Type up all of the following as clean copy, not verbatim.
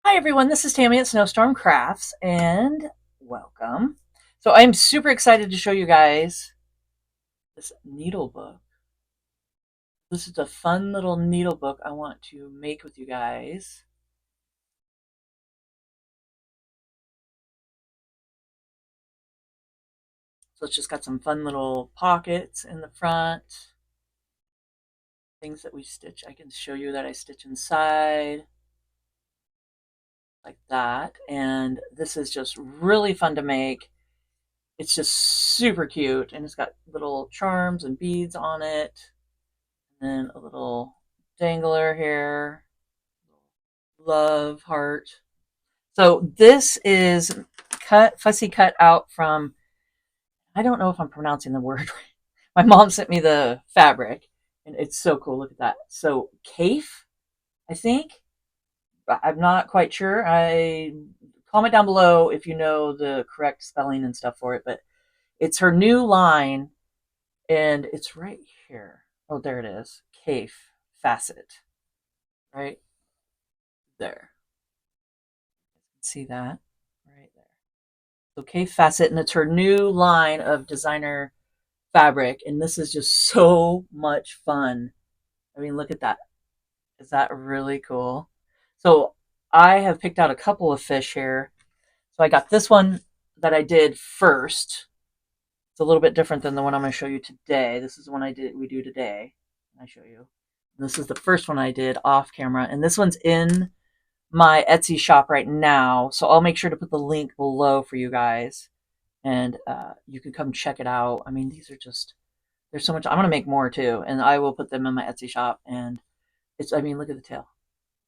Hi everyone, this is Tammy at Snowstorm Crafts and welcome. So I'm super excited to show you guys this needle book. This is a fun little needle book I want to make with you guys. So it's just got some fun little pockets in the front. Things that we stitch. I can show you that I stitch inside like that. And this is just really fun to make. It's just super cute and it's got little charms and beads on it. And a little dangler here, love heart. So this is fussy cut out from, I don't know if I'm pronouncing the word right. My mom sent me the fabric and it's so cool. Look at that. So Kaif, I think. I'm not quite sure. I comment down below if you know the correct spelling and stuff for it, but it's her new line and it's right here. Oh, there it is. Kaif Facet. Right there. See that right there. So Kay Facet, and it's her new line of designer fabric, and this is just so much fun. I mean, look at that. Is that really cool? So I have picked out a couple of fish here. So I got this one that I did first. It's a little bit different than the one I'm going to show you today. This is the one we do today. I show you. This is the first one I did off camera, and this one's in my Etsy shop right now. So I'll make sure to put the link below for you guys, and you can come check it out. I mean, these are just, there's so much. I'm gonna make more too, and I will put them in my Etsy shop. And it's, I mean, look at the tail.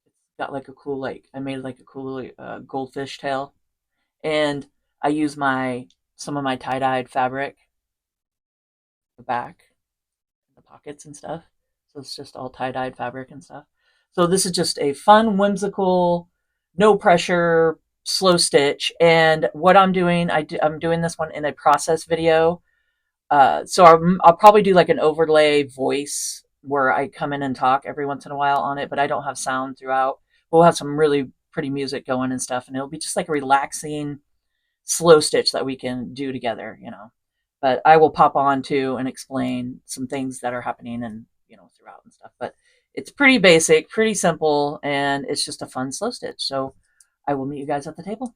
It's got like a cool, like I made like a cool goldfish tail, and I use some of my tie-dyed fabric, the back, the pockets and stuff. So it's just all tie-dyed fabric and stuff. So this is just a fun, whimsical, no pressure, slow stitch. And what I'm doing, I'm doing this one in a process video. So I'll probably do like an overlay voice where I come in and talk every once in a while on it, but I don't have sound throughout. We'll have some really pretty music going and stuff, and it'll be just like a relaxing slow stitch that we can do together. But I will pop on too and explain some things that are happening and throughout and stuff. But it's pretty basic, pretty simple, and it's just a fun slow stitch. So I will meet you guys at the table.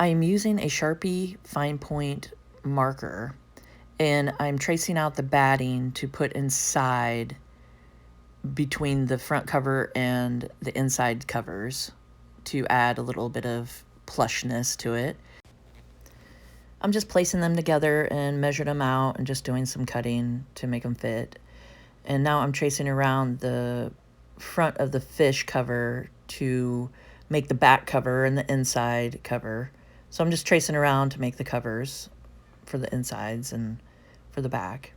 I'm using a Sharpie fine point marker, and I'm tracing out the batting to put inside between the front cover and the inside covers to add a little bit of plushness to it. I'm just placing them together and measured them out and just doing some cutting to make them fit. And now I'm tracing around the front of the fish cover to make the back cover and the inside cover. So I'm just tracing around to make the covers for the insides and for the back.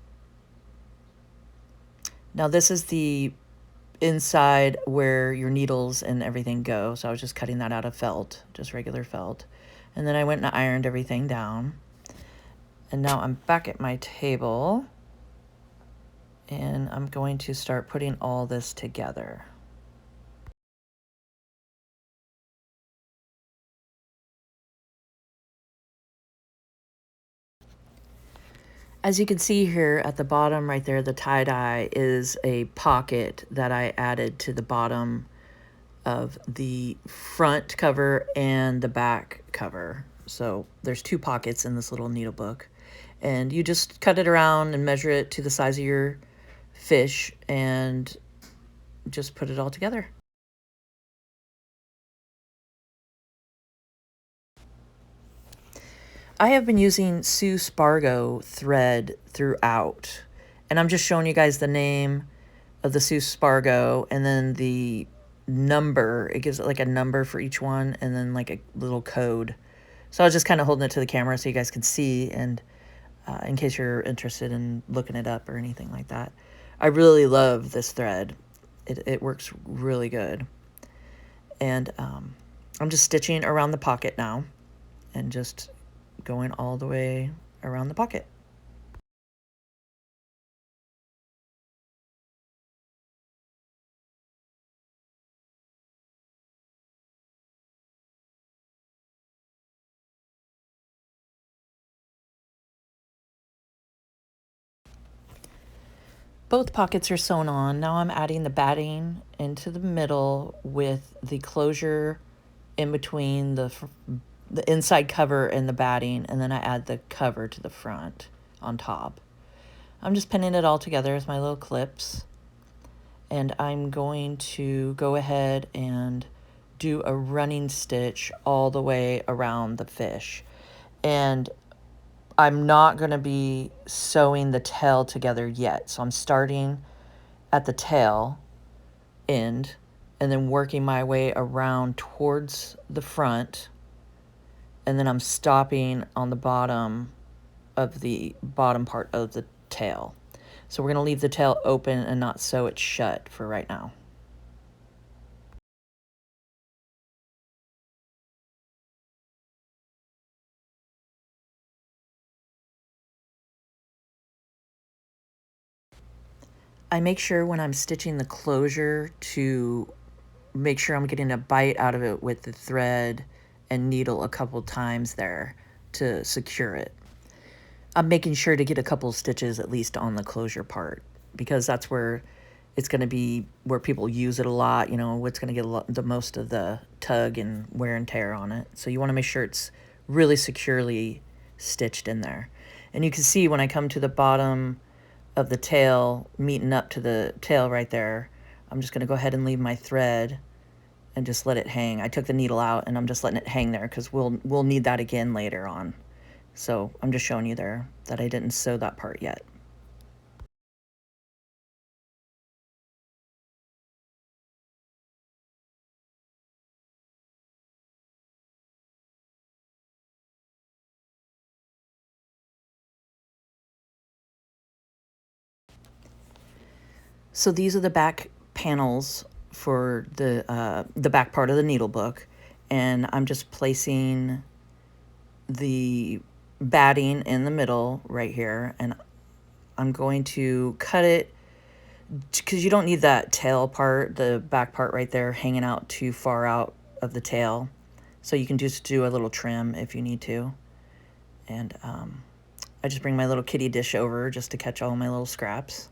Now this is the inside where your needles and everything go. So I was just cutting that out of felt, just regular felt. And then I went and ironed everything down. And now I'm back at my table and I'm going to start putting all this together. As you can see here at the bottom right there, the tie-dye is a pocket that I added to the bottom of the front cover and the back cover. So there's two pockets in this little needle book. And you just cut it around and measure it to the size of your fish and just put it all together. I have been using Sue Spargo thread throughout, and I'm just showing you guys the name of the Sue Spargo and then the number. It gives it like a number for each one and then like a little code. So I was just kind of holding it to the camera so you guys can see, and in case you're interested in looking it up or anything like that. I really love this thread. It works really good. And I'm just stitching around the pocket now and just going all the way around the pocket. Both pockets are sewn on. Now I'm adding the batting into the middle with the closure in between the inside cover and the batting, and then I add the cover to the front on top. I'm just pinning it all together with my little clips, and I'm going to go ahead and do a running stitch all the way around the fish. And I'm not going to be sewing the tail together yet. So I'm starting at the tail end and then working my way around towards the front. And then I'm stopping on the bottom of the bottom part of the tail. So we're going to leave the tail open and not sew it shut for right now. I make sure when I'm stitching the closure to make sure I'm getting a bite out of it with the thread and needle a couple times there to secure it. I'm making sure to get a couple stitches at least on the closure part because that's where it's going to be where people use it a lot, you know, what's going to get the most of the tug and wear and tear on it. So you want to make sure it's really securely stitched in there. And you can see when I come to the bottom of the tail, meeting up to the tail right there, I'm just going to go ahead and leave my thread and just let it hang. I took the needle out and I'm just letting it hang there because we'll need that again later on. So I'm just showing you there that I didn't sew that part yet. So these are the back panels for the back part of the needle book, and I'm just placing the batting in the middle right here, and I'm going to cut it because you don't need that tail part, the back part right there, hanging out too far out of the tail. So you can just do a little trim if you need to. And I just bring my little kitty dish over just to catch all my little scraps.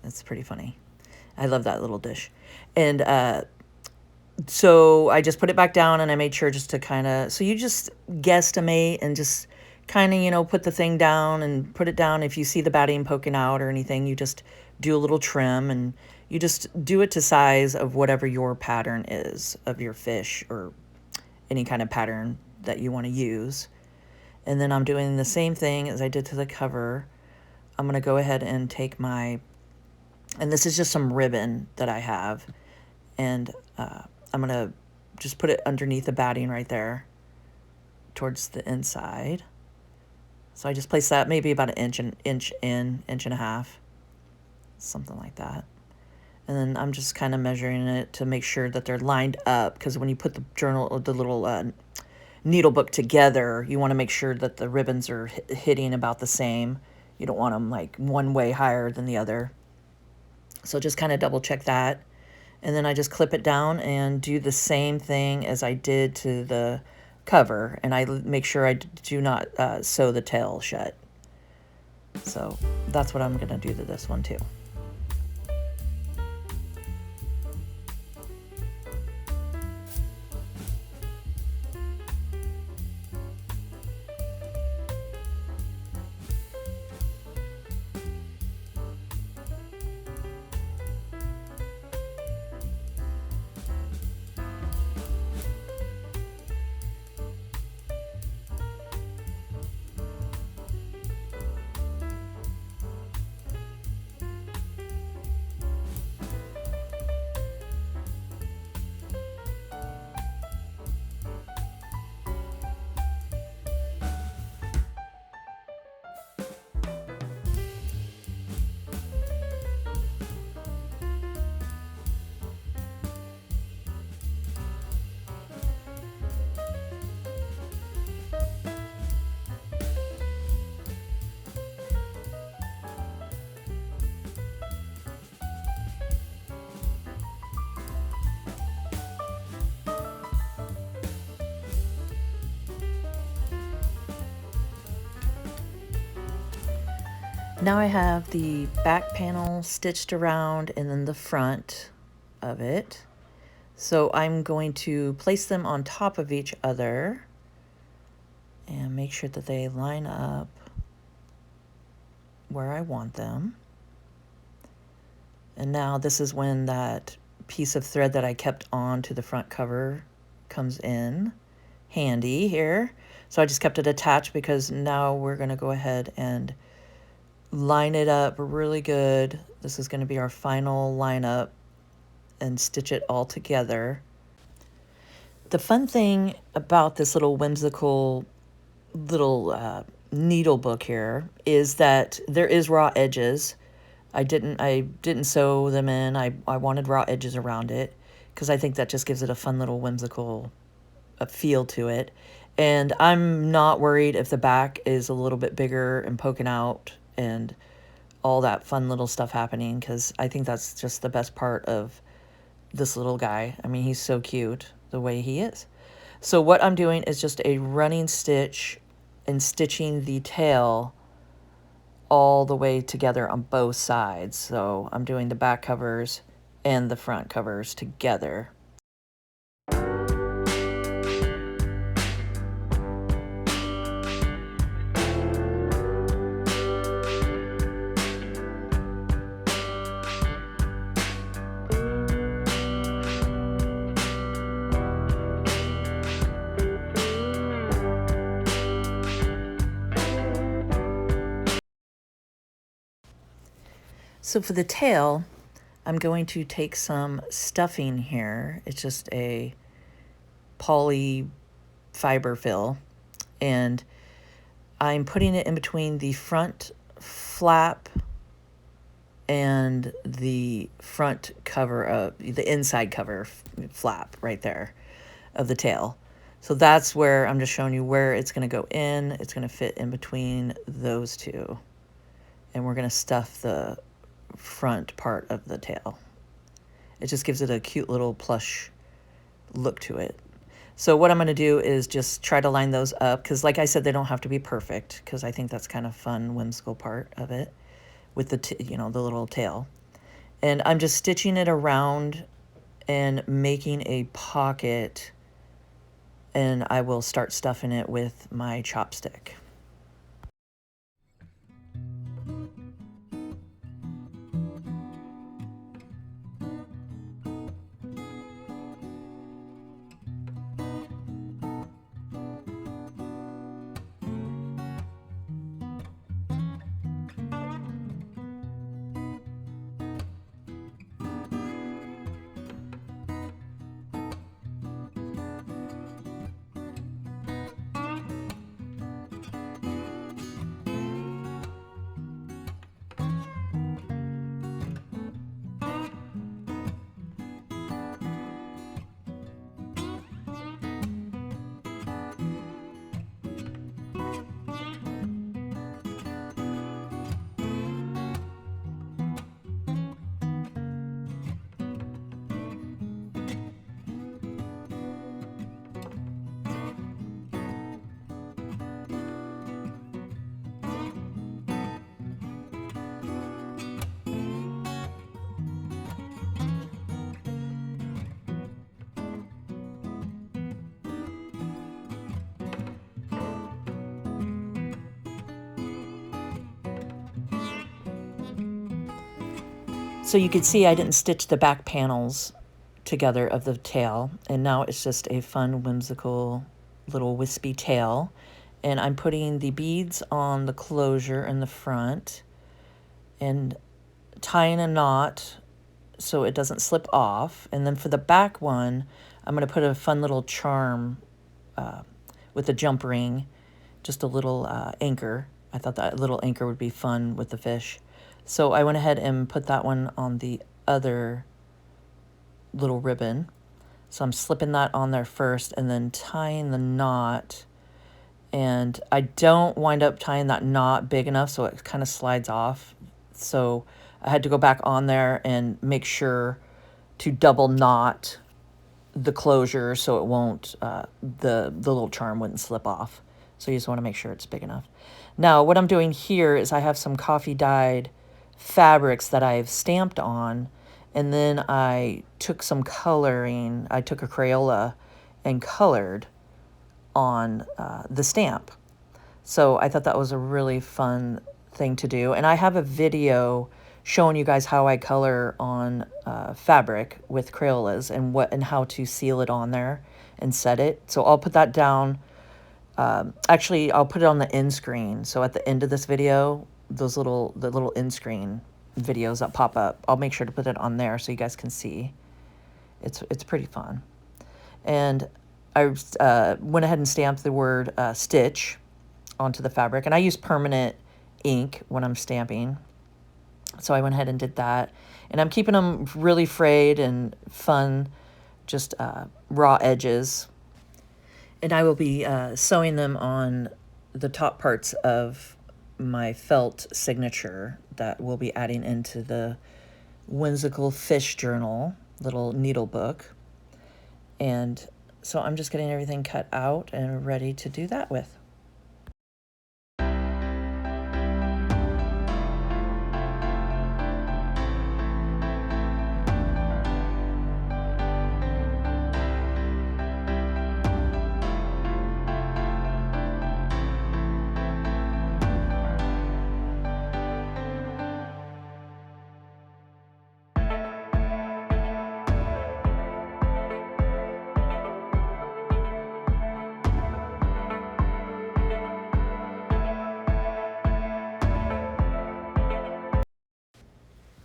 That's pretty funny. I love that little dish. And So I just put it back down and I made sure just to kind of, so you just guesstimate and just kind of, put the thing down and put it down. If you see the batting poking out or anything, you just do a little trim and you just do it to size of whatever your pattern is of your fish or any kind of pattern that you want to use. And then I'm doing the same thing as I did to the cover. I'm going to go ahead and take and this is just some ribbon that I have, and I'm going to just put it underneath the batting right there towards the inside. So I just place that maybe about an inch and a half, something like that. And then I'm just kind of measuring it to make sure that they're lined up, because when you put the journal, the little needle book together, you want to make sure that the ribbons are hitting about the same. You don't want them like one way higher than the other. So just kind of double check that. And then I just clip it down and do the same thing as I did to the cover. And I make sure I do not sew the tail shut. So that's what I'm going to do to this one too. Now I have the back panel stitched around and then the front of it. So I'm going to place them on top of each other and make sure that they line up where I want them. And now this is when that piece of thread that I kept on to the front cover comes in handy here. So I just kept it attached because now we're going to go ahead and line it up really good. This is going to be our final lineup and stitch it all together. The fun thing about this little whimsical little needle book here is that there is raw edges. I didn't sew them in. I wanted raw edges around it because I think that just gives it a fun little whimsical feel to it. And I'm not worried if the back is a little bit bigger and poking out and all that fun little stuff happening, because I think that's just the best part of this little guy. I mean, he's so cute the way he is. So what I'm doing is just a running stitch and stitching the tail all the way together on both sides. So I'm doing the back covers and the front covers together. So for the tail, I'm going to take some stuffing here. It's just a poly fiber fill, and I'm putting it in between the front flap and the front cover of the inside cover flap right there of the tail. So that's where I'm just showing you where it's going to go in. It's going to fit in between those two, and we're going to stuff the front part of the tail. It just gives it a cute little plush look to it. So what I'm going to do is just try to line those up, because like I said, they don't have to be perfect, because I think that's kind of fun, whimsical part of it with the the little tail. And I'm just stitching it around and making a pocket, and I will start stuffing it with my chopstick. So you can see I didn't stitch the back panels together of the tail, and now it's just a fun, whimsical little wispy tail. And I'm putting the beads on the closure in the front and tying a knot so it doesn't slip off. And then for the back one, I'm going to put a fun little charm with a jump ring, just a little anchor. I thought that little anchor would be fun with the fish. So I went ahead and put that one on the other little ribbon. So I'm slipping that on there first and then tying the knot. And I don't wind up tying that knot big enough so it kind of slides off. So I had to go back on there and make sure to double knot the closure so it won't, the little charm wouldn't slip off. So you just want to make sure it's big enough. Now what I'm doing here is I have some coffee dyed fabrics that I've stamped on, and then I took some coloring. I took a Crayola and colored on the stamp. So I thought that was a really fun thing to do. And I have a video showing you guys how I color on fabric with Crayolas and how to seal it on there and set it. So I'll put that down. Actually, I'll put it on the end screen. So at the end of this video, the little end screen videos that pop up, I'll make sure to put it on there so you guys can see. It's pretty fun. And I went ahead and stamped the word stitch onto the fabric. And I use permanent ink when I'm stamping. So I went ahead and did that. And I'm keeping them really frayed and fun, just raw edges. And I will be sewing them on the top parts of my felt signature that we'll be adding into the whimsical fish journal little needle book. And so I'm just getting everything cut out and ready to do that with.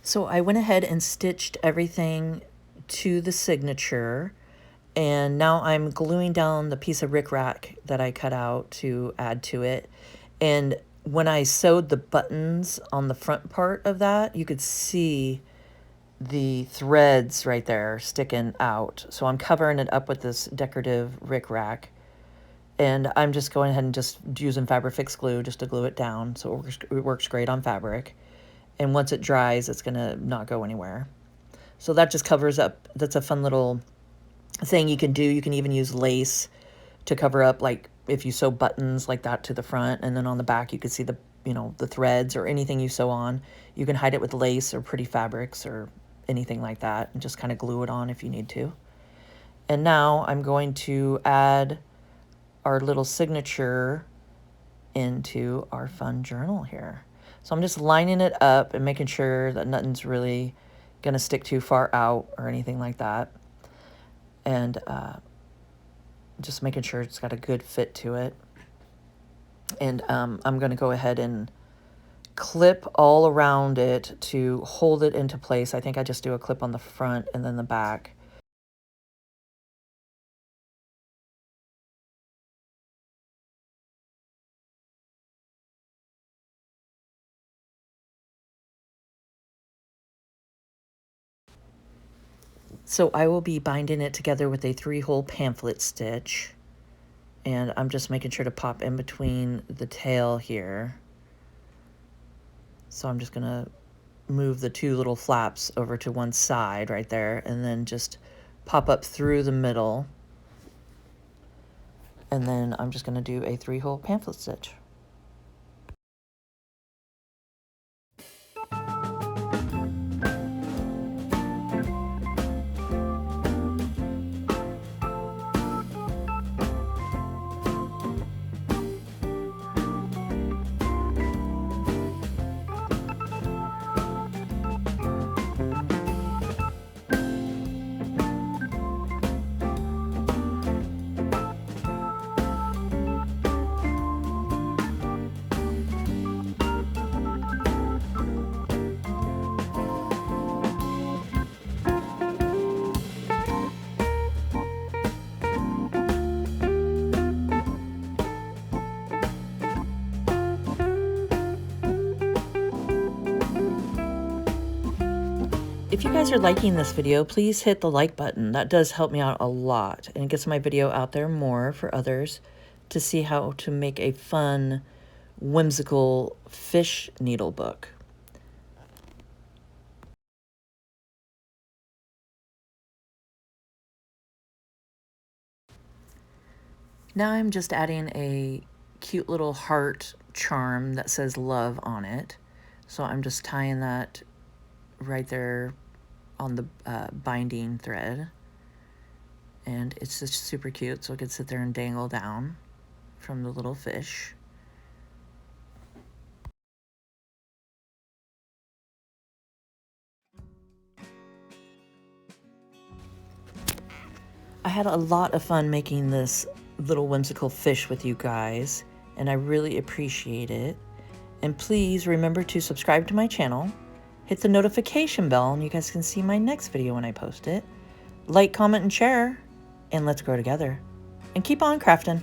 So I went ahead and stitched everything to the signature, and now I'm gluing down the piece of rickrack that I cut out to add to it. And when I sewed the buttons on the front part of that, you could see the threads right there sticking out. So I'm covering it up with this decorative rickrack. And I'm just going ahead and just using Fabrifix glue just to glue it down so it works great on fabric. And once it dries, it's going to not go anywhere. So that just covers up. That's a fun little thing you can do. You can even use lace to cover up, like if you sew buttons like that to the front, and then on the back you can see the, the threads or anything you sew on. You can hide it with lace or pretty fabrics or anything like that, and just kind of glue it on if you need to. And now I'm going to add our little signature into our fun journal here. So I'm just lining it up and making sure that nothing's really going to stick too far out or anything like that. And just making sure it's got a good fit to it. And I'm going to go ahead and clip all around it to hold it into place. I think I just do a clip on the front and then the back. So I will be binding it together with a 3-hole pamphlet stitch. And I'm just making sure to pop in between the tail here. So I'm just going to move the 2 little flaps over to one side right there, and then just pop up through the middle. And then I'm just going to do a 3-hole pamphlet stitch. If you guys are liking this video, please hit the like button. That does help me out a lot, and it gets my video out there more for others to see how to make a fun, whimsical fish needle book. Now I'm just adding a cute little heart charm that says love on it. So I'm just tying that right there on the binding thread. And it's just super cute, so it can sit there and dangle down from the little fish. I had a lot of fun making this little whimsical fish with you guys, and I really appreciate it. And please remember to subscribe to my channel, hit the notification bell, and you guys can see my next video when I post it. Like, comment, and share, and let's grow together. And keep on crafting.